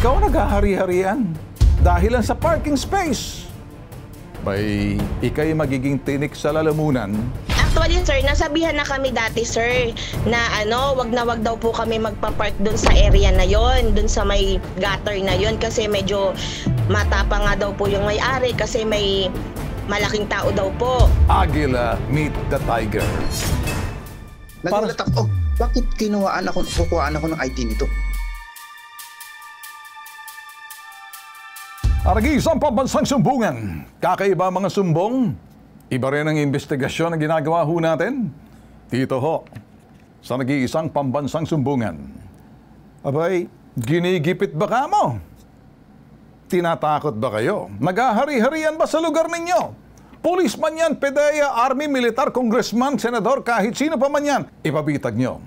ikaw naghahari-harian dahil lang sa parking space. Bay, ikay magiging tinik sa lalamunan. Actually, sir, nasabihan na kami dati, sir, na wag daw po kami magpa-park doon sa area na yon, doon sa may gutter na yon, kasi medyo matapang nga daw po yung may-ari kasi may malaking tao daw po. Agila, meet the tiger. Nagulat ako, bakit kukuhaan ako ng ID nito? Aragis ang pambansang sumbungan. Kakaiba mga sumbong. Iba rin ang investigasyon na ginagawa ho natin. Dito ho, sa nag-iisang pambansang sumbungan. Abay, ginigipit ba ka mo? Tinatakot ba kayo? Naghahari-harian ba sa lugar ninyo? Policeman yan, PDEA, Army, Militar, Congressman, Senador, kahit sino pa man yan. Ipabitag nyo.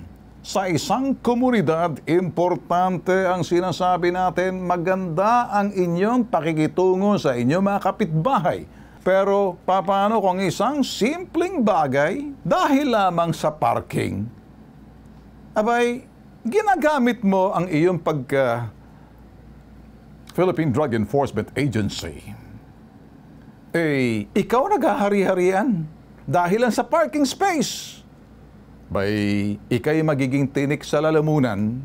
Sa isang komunidad, importante ang sinasabi natin, maganda ang inyong pakikitungo sa inyong mga kapitbahay. Pero paano kung isang simpleng bagay dahil lamang sa parking? Abay, ginagamit mo ang iyong Philippine Drug Enforcement Agency. Ikaw naghahari-harian dahil lang sa parking space. Bay, ikay magiging tinik sa lalamunan.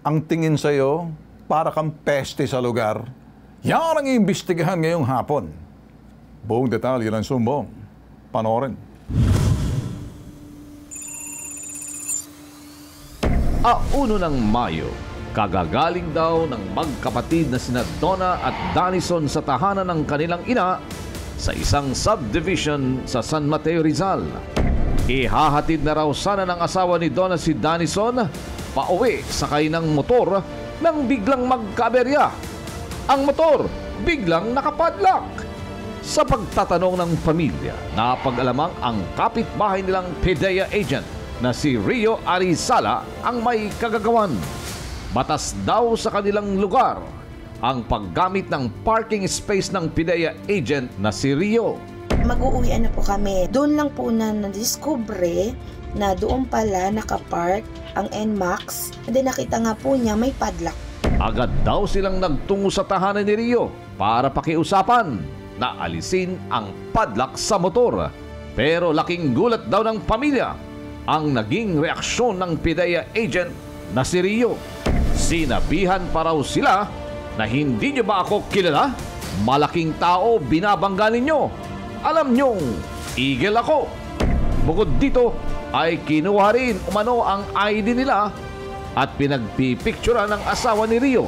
Ang tingin sa'yo, para kang peste sa lugar. Yan ang iimbestigahan ngayong hapon. Buong detalye ng sumbong. Panoorin. Auno ng Mayo, kagagaling daw ng magkapatid na sina Donna at Danison sa tahanan ng kanilang ina sa isang subdivision sa San Mateo, Rizal. Ihahatid na raw sana ng asawa ni Donna si Danison pauwi sakay ng motor nang biglang magkaaberya. Ang motor biglang nakapadlock. Sa pagtatanong ng pamilya, napag-alamang ang kapitbahay nilang PDEA agent na si Rio Arizala ang may kagagawan. Batas daw sa kanilang lugar ang paggamit ng parking space ng PDEA agent na si Rio. Mag-uuwian na po kami. Doon lang po na nadiskubre na doon pala nakapark ang NMAX. And then nakita nga po niya may padlock. Agad daw silang nagtungo sa tahanan ni Rio para pakiusapan na alisin ang padlock sa motor. Pero laking gulat daw ng pamilya ang naging reaksyon ng PDEA agent na si Rio. Sinabihan pa raw sila na hindi niyo ba ako kilala? Malaking tao binabangga ninyo. Alam niyong eagle ako. Bukod dito ay kinuha rin umano ang ID nila at pinagpipicturan ng asawa ni Rio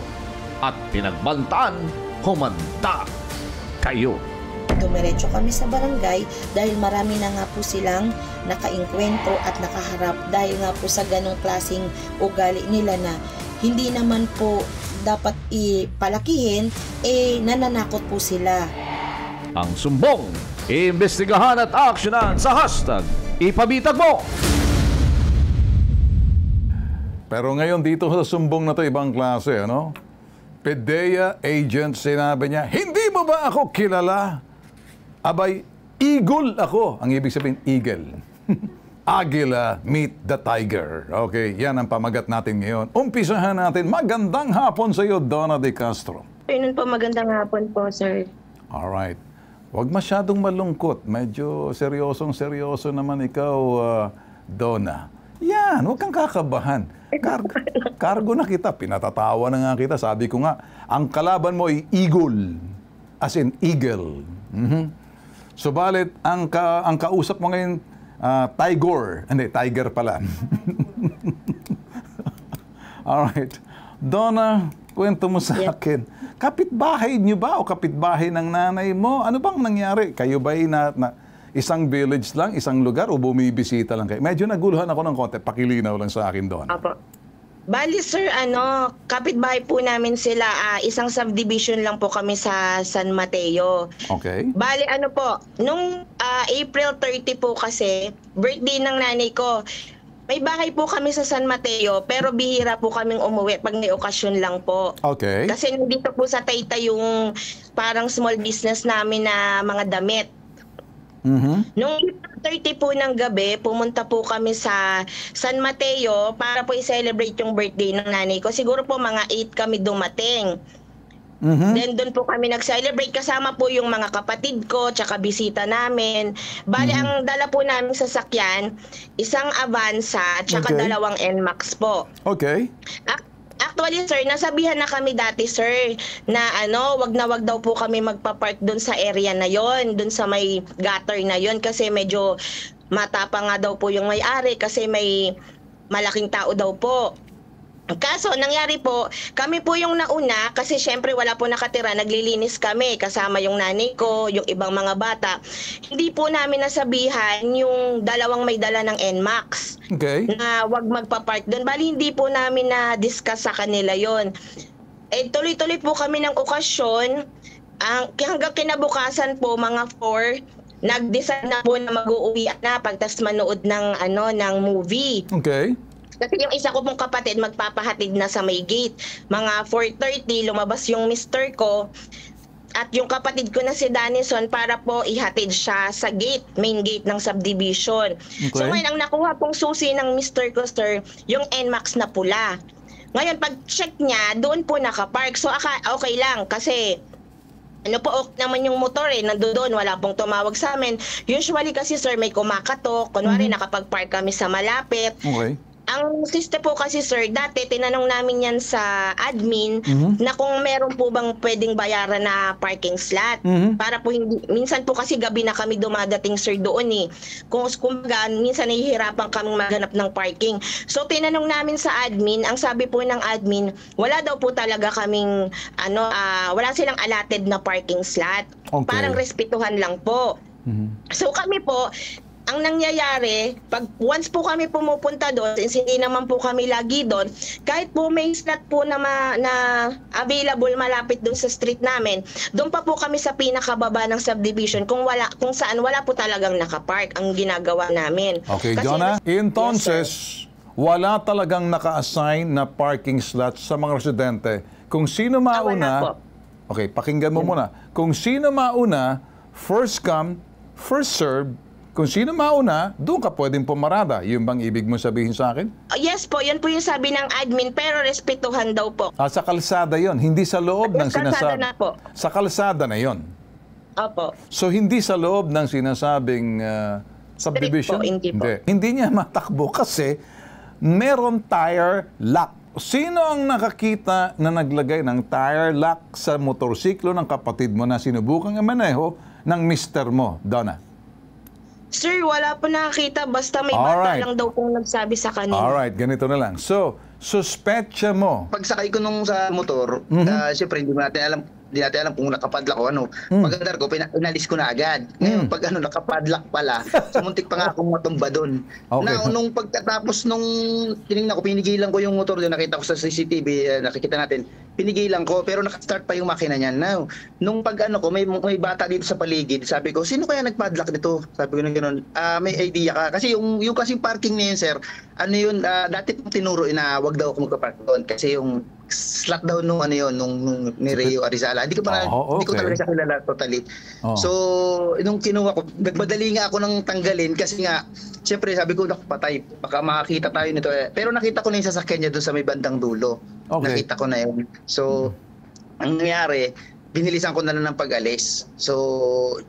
at pinagbantaan humanda kayo. Dumiretso kami sa barangay dahil marami na nga po silang nakainkwentro at nakaharap dahil nga po sa ganong klaseng ugali nila na hindi naman po dapat ipalakihin, nananakot po sila. Ang sumbong, iimbestigahan at aksyonan sa hashtag ipabitag mo. Pero ngayon dito sa sumbong na to ibang klase, ano? PDEA agent, sinabi niya, hindi mo ba ako kilala? Abay, eagle ako. Ang ibig sabihin, eagle. Agila, meet the tiger. Okay, yan ang pamagat natin ngayon. Umpisahan natin. Magandang hapon sa iyo, Donna De Castro. Ayun po, magandang hapon po, sir. Alright. Huwag masyadong malungkot. Medyo seryosong-seryoso naman ikaw, Donna. Yan, huwag kang kakabahan. Cargo na kita, pinatatawa na nga kita. Sabi ko nga, ang kalaban mo ay eagle. As in eagle. Subalit, ang kausap mo ngayon, tiger. Hindi, tiger pala. Alright. Donna, kwento mo sa akin. Kapitbahay niyo ba o kapitbahay ng nanay mo? Ano bang nangyari? Kayo ba'y isang village lang, isang lugar, o bumibisita lang kayo? Medyo naguluhan ako ng konti. Pakilinaw lang sa akin doon. Apo. Bali sir, kapitbahay po namin sila, isang subdivision lang po kami sa San Mateo. Okay. Bali nung April 30 po kasi, birthday ng nanay ko. May bahay po kami sa San Mateo, pero bihira po kaming umuwi pag may okasyon lang po. Okay. Kasi nandito po sa Taytay yung parang small business namin na mga damit. Nung 30 po ng gabi, pumunta po kami sa San Mateo para po i-celebrate yung birthday ng nanay ko. Siguro po mga 8 kami dumating. Then doon po kami nag-celebrate kasama po yung mga kapatid ko tsaka bisita namin. Bali ang dala po namin sa sakyan, isang Avanza tsaka Okay. 2 NMAX po. Okay. Actually, sir, nasabihan na kami dati, sir, na wag na wag daw po kami magpa-park doon sa area na yon, doon sa may gutter na yon kasi medyo matapang nga daw po yung may-ari kasi may malaking tao daw po. Kaso, nangyari po, kami po yung nauna kasi syempre wala po nakatira, naglilinis kami kasama yung nanay ko, yung ibang mga bata. Hindi po namin nasabihan yung dalawang may dala ng NMAX Okay. na wag magpa-park doon. Bali, hindi po namin na-discuss sa kanila yon. Eh, tuloy-tuloy po kami ng okasyon. Hanggang kinabukasan po, mga 4, nag-decide na po na mag-uuwi na pagtas manood ng movie. Okay. Kasi yung isa ko pong kapatid magpapahatid na sa may gate. Mga 4:30 lumabas yung mister ko at yung kapatid ko na si Danison para po ihatid siya sa gate, main gate ng subdivision. So Okay. ngayon ang nakuha pong susi ng mister ko, sir, yung NMAX na pula. Ngayon pag check niya, doon po nakapark. So okay lang kasi okay naman yung motor nandoon, wala pong tumawag sa amin. Usually kasi, sir, may kumakatok. Kunwari nakapag-park kami sa malapit. Okay. Ang system po kasi, sir, dati tinanong namin yan sa admin na kung meron po bang pwedeng bayaran na parking slot. Para po hindi, minsan po kasi gabi na kami dumadating, sir, doon eh. Kumbaga, minsan nahihirapan kaming maghanap ng parking. So tinanong namin sa admin, ang sabi po ng admin, wala daw po talaga kaming wala silang allotted na parking slot. Okay. Parang respetuhan lang po. So kami po, ang nangyayari, once po kami pumupunta doon, since hindi naman po kami lagi doon, kahit po may slot po na available malapit doon sa street namin, doon pa po kami sa pinakababa ng subdivision kung saan wala po talagang nakapark ang ginagawa namin. Okay, Kasi- Jonah. Entonces, Yes, wala talagang naka-assign na parking slot sa mga residente. Kung sino wala mauna... po. Okay, pakinggan mo muna. Kung sino mauna, first come, first serve. Kung sino mauna, doon ka pwedeng pumarada. Yung bang ibig mo sabihin sa akin? Yes po, yan po yung sabi ng admin, pero respetuhan daw po. Sa kalsada yon, hindi sa loob ng Sa kalsada sinasabi. na po. Sa kalsada na yon. Opo. So, hindi sa loob ng sinasabing subdivision? po, hindi po. Hindi niya matakbo kasi meron tire lock. Sino ang nakakita na naglagay ng tire lock sa motorsiklo ng kapatid mo na sinubukang maneho ng mister mo, Donna? Sir, wala po nakakita, basta may Alright. bata lang daw pong nagsabi sa kanila. Alright, ganito na lang. So, suspetsa mo. Pagsakay ko nung sa motor, siyempre hindi natin alam kung nakapadlock o ano. Pagkandar ko, inalis ko na agad. Ngayon, pag nakapadlock pala, sumuntik pa nga akong matumba doon. Okay. Nung pagkatapos nung tinignan ko, pinigilan ko yung motor doon, nakita ko sa CCTV, nakikita natin, pinigilan ko, pero nakastart pa yung makina niyan. Now, nung pag ko, may bata dito sa paligid, sabi ko, sino kaya nagpadlock nito? Sabi ko nung gano'n, may idea ka. Kasi yung kasing parking na yun, sir, dati pong tinuro na wag daw ako magpa-park doon. Kasi yung slot daw nung ni Rio Arizala. Hindi ko okay. talaga siya kilala totally. Oh. So, nung kinuha ko, nagmadali nga ako nang tanggalin kasi nga, siyempre sabi ko, patay, baka makakita tayo nito. Pero nakita ko na yung sasakyan niya doon sa may bandang dulo. Okay. Nakita ko na yun. So, ang nangyari, binilisan ko na lang ng pag-alis. So,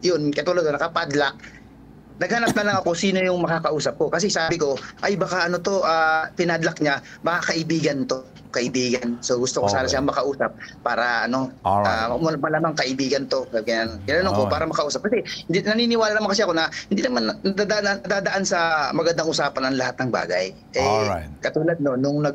yun, katulad na nakapadlock. Naghanap na lang ako sino yung makakausap ko. Kasi sabi ko, ay baka pinadlock niya, baka kaibigan to. Kaibigan. So gusto ko sana Okay. siya makausap para Alright. malamang kaibigan to. Ganyan ko Alright. para makausap. Kasi naniniwala naman kasi ako na hindi naman nadadaan sa magandang usapan ang lahat ng bagay. Alright. Katulad nung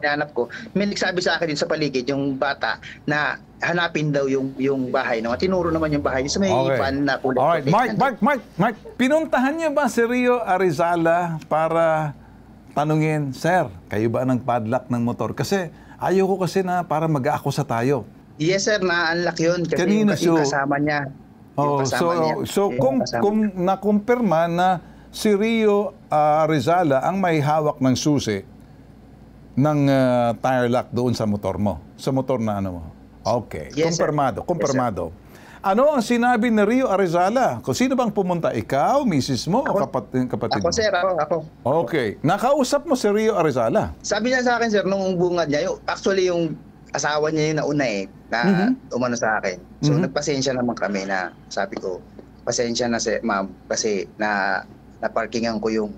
hanap ko, may nagsabi sa akin din sa paligid yung bata na hanapin daw yung bahay. Tinuro naman yung bahay sa may van na kulay. Alright, Mark, pinuntahan niyo ba si Rio Arizala para tanungin, Sir, kayo ba ang padlock ng motor? Kasi ayoko kasi na para mag-aakusa tayo. Yes sir, na-unlock yun. Kasi Kanina, yung so- kasama niya. Oh, Yung kasama niya. so Yung kasama. kung nakumpirma na si Rio Arizala ang may hawak ng susi ng tire lock doon sa motor mo, sa motor na ano mo. Okay, Yes, sir. kumpirmado. Yes, sir. Ano ang sinabi ni Rio Arizala? Kung sino bang pumunta? Ikaw, misis mo, o kapatid Ako mo? sir, ako. Okay. Nakausap mo si Rio Arizala? Sabi niya sa akin sir, nung bungad niya, actually yung asawa niya yung nauna na umano sa akin. So nagpasensya naman kami na sabi ko, pasensya na ma'am kasi na-parkingan ko yung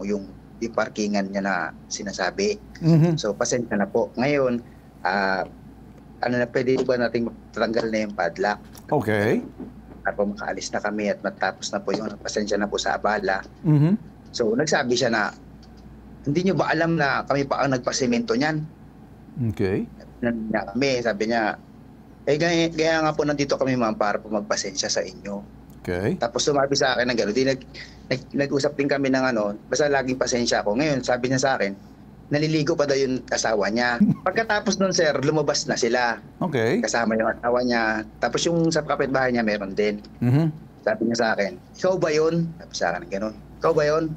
parkingan niya na sinasabi. So pasensya na po. Ngayon, pwede ba nating matanggal na yung padlock? Okay. At makaalis na kami at matapos na po yung pasensya na po sa abala. So nagsabi siya na, hindi niyo ba alam na kami pa ang nagpasemento niyan? Okay. Sabi niya, kaya nga po nandito kami ma'am para po magpasensya sa inyo. Okay. Tapos sumabi sa akin ng gano'n. Nag-usap din kami ng basta laging pasensya ako. Ngayon, sabi niya sa akin, naliligo pa daw yung asawa niya. Pagkatapos nun, sir, lumabas na sila. Okay. Kasama yung asawa niya. Tapos yung sa kapitbahay niya, meron din. Sabi niya sa akin, ikaw ba yun? Sabi sa akin, gano'n. Ikaw ba yun?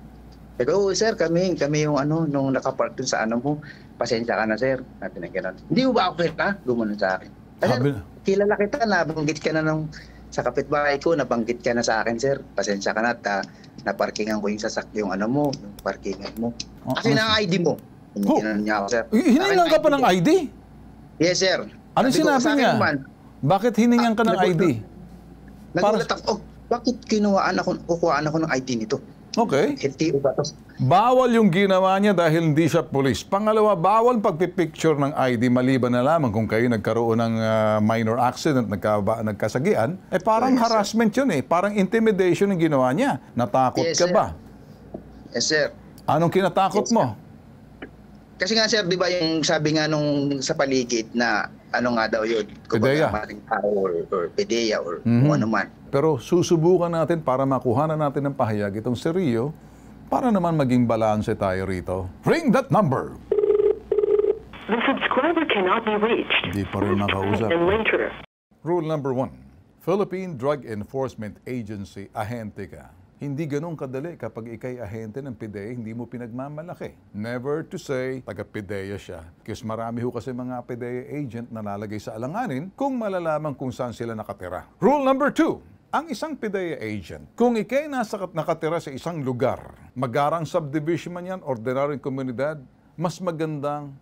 Sabi ko, oh, sir, kami yung nung nakapark dun sa mo, pasensya ka na, sir. Sabi na gano'n. Hindi mo ba ako kita? Gumanon sa akin. Sir, kilala kita, nabanggit ka na sa kapitbahay ko, nabanggit ka na sa akin, sir. Pasensya ka na at naparkingan ko yung yung yung parkingan mo. Kasi na ang ID mo. Hiningan niya ako, sir. Hiningan ka pa ng ID? Yes, sir. Ano sinabi niya? Bakit hiningan ka ng ID? Nagulat ako, bakit kukuhaan ako ng ID nito? Okay. LTO ba to? Bawal yung ginawa niya dahil hindi siya pulis. Pangalawa, bawal pagpipicture ng ID maliban na lamang kung kayo nagkaroon ng minor accident, nagkasagian. Parang harassment yun Parang intimidation yung ginawa niya. Natakot ka ba? Yes, sir. Anong kinatakot mo? Kasi nga, sir, di ba yung sabi nga nung sa paligid na nga daw yun? PDEA. Or PDEA or kung ano man. Pero susubukan natin para makuha na natin ng pahayag itong si Rio para naman maging balanse tayo rito. Ring that number! The subscriber cannot be reached. Hindi pa rin makausap. And later. Rule number 1. Philippine Drug Enforcement Agency, ahente ka. Hindi ganun kadali kapag ikay ahente ng PDEA, hindi mo pinagmamalaki. Never to say, taga-PDEA siya. Kasi marami kasi mga PDEA agent na lalagay sa alanganin kung malalaman kung saan sila nakatira. Rule number 2. Ang isang PDEA agent, kung ikay nakatira sa isang lugar, magarang subdivision man yan, ordinaryong komunidad, mas magandang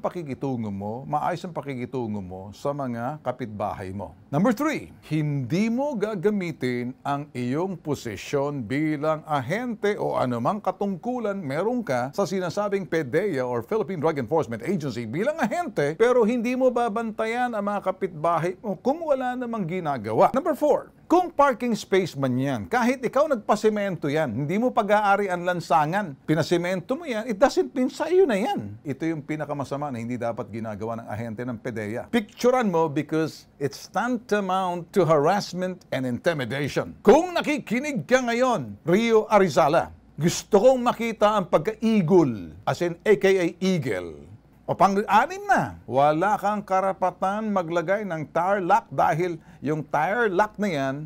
pakikitungo mo, maayos ang pakikitungo mo sa mga kapitbahay mo. Number 3, hindi mo gagamitin ang iyong posisyon bilang ahente o anumang katungkulan meron ka sa sinasabing PDEA or Philippine Drug Enforcement Agency bilang ahente, pero hindi mo babantayan ang mga kapitbahay mo kung wala namang ginagawa. Number 4, kung parking space man yan, kahit ikaw nagpasemento yan, hindi mo pag-aari ang lansangan, pinasemento mo yan, it doesn't mean sa iyo na yan. Ito yung pinakamasama na hindi dapat ginagawa ng ahente ng PDEA. Picturean mo because it's tantamount to harassment and intimidation. Kung nakikinig ka ngayon, Rio Arizala, gusto kong makita ang pagka-eagle, as in aka eagle. O pang-anim na, wala kang karapatan maglagay ng tire lock dahil yung tire lock na yan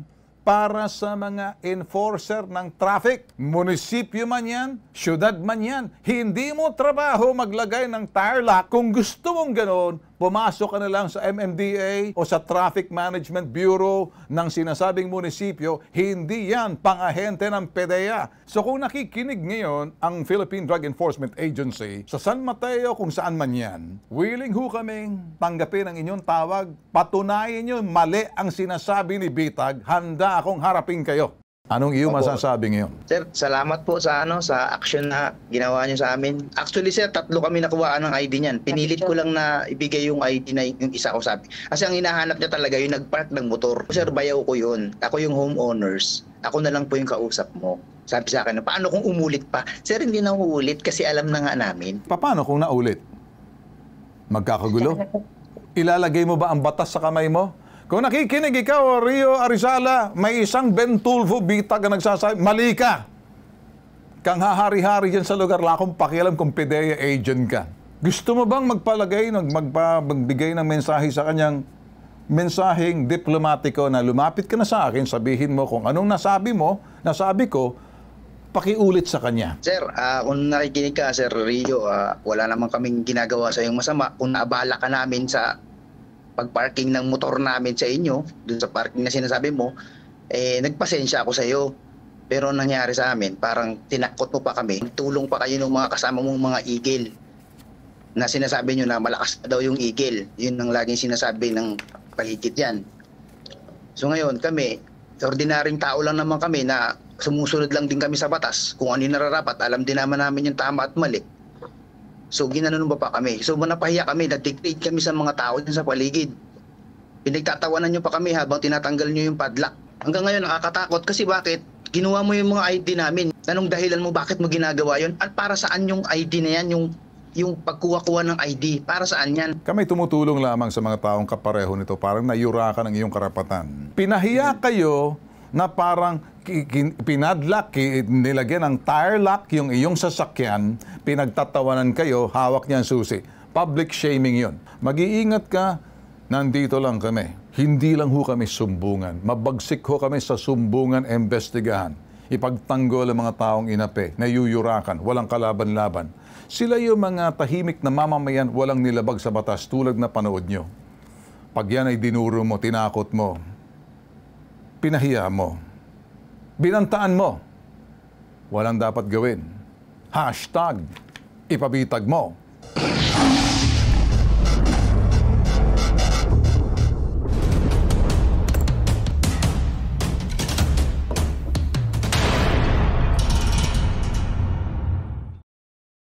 para sa mga enforcer ng traffic. Munisipyo man yan, syudad man yan, hindi mo trabaho maglagay ng tire lock. Kung gusto mong ganoon, pumasok ka na lang sa MMDA o sa Traffic Management Bureau ng sinasabing munisipyo, hindi yan pang-ahente ng PDEA. So kung nakikinig ngayon ang Philippine Drug Enforcement Agency sa San Mateo kung saan man yan, willing ho kaming tanggapin ang inyong tawag, patunayan nyo mali ang sinasabi ni Bitag, handa akong harapin kayo. Anong iyong masasabi ngayon? Sir, salamat po sa sa action na ginawa niyo sa amin. Actually, sir, 3 kami nakuha ng ID niyan. Pinilit ko lang na ibigay yung ID na yung isa ko sabi. Kasi ang hinahanap niya talaga yung nagpark ng motor. Sir, bayaw ko yun. Ako yung homeowners. Ako na lang po yung kausap mo. Sabi sa akin, paano kung umulit pa? Sir, hindi na uulit kasi alam na nga namin. Paano kung naulit? Magkakagulo? Ilalagay mo ba ang batas sa kamay mo? Kung nakikinig ikaw, Rio Arizala, may isang Bentulfo Bitag na nagsasabi, mali ka. Kang hahari-hari dyan sa lugar, wala akong pakialam kung PDEA agent ka. Gusto mo bang magbigay ng mensahe sa kanyang mensaheng diplomatiko na lumapit ka na sa akin, sabihin mo kung anong nasabi ko, pakiulit sa kanya. Sir, kung nakikinig ka, Sir Rio, wala naman kaming ginagawa sa iyong masama. Kung naabala ka namin sa pag-parking ng motor namin sa inyo, dun sa parking na sinasabi mo, nagpasensya ako sa iyo. Pero ang nangyari sa amin, parang tinakot mo pa kami. Tulong pa kayo ng mga kasama mong mga eagle na sinasabi nyo na malakas daw yung eagle. Yun ang laging sinasabi ng paligid yan. So ngayon kami, ordinaryong tao lang naman kami na sumusunod lang din kami sa batas. Kung ano yung nararapat, alam din naman namin yung tama at mali. So ginanon pa kami. So napahiya kami, na-dictate kami sa mga tao din sa paligid. Pinagtatawanan nyo pa kami habang tinatanggal nyo yung padlock. Hanggang ngayon nakakatakot kasi bakit? Ginawa mo yung mga ID namin. Anong dahilan mo bakit mo ginagawa yun? At para saan yung ID na yan? Yung pagkuha-kuha ng ID, para saan yan? Kami tumutulong lamang sa mga taong kapareho nito, parang nayurakan ang iyong karapatan. Pinahiya kayo na parang pinadlock, nilagyan ng tire lock yung iyong sasakyan, pinagtatawanan kayo, hawak niyan susi. Public shaming yun. Mag-iingat ka, nandito lang kami. Hindi lang ho kami sumbungan. Mabagsik ho kami sa sumbungan, investigahan. Ipagtanggol ang mga taong inapi, nayuyurakan, walang kalaban-laban. Sila yung mga tahimik na mamamayan, walang nilabag sa batas tulad na panood nyo. Pag yan ay dinuro mo, tinakot mo, pinahiya mo, binantaan mo, walang dapat gawin. Hashtag, ipabitag mo.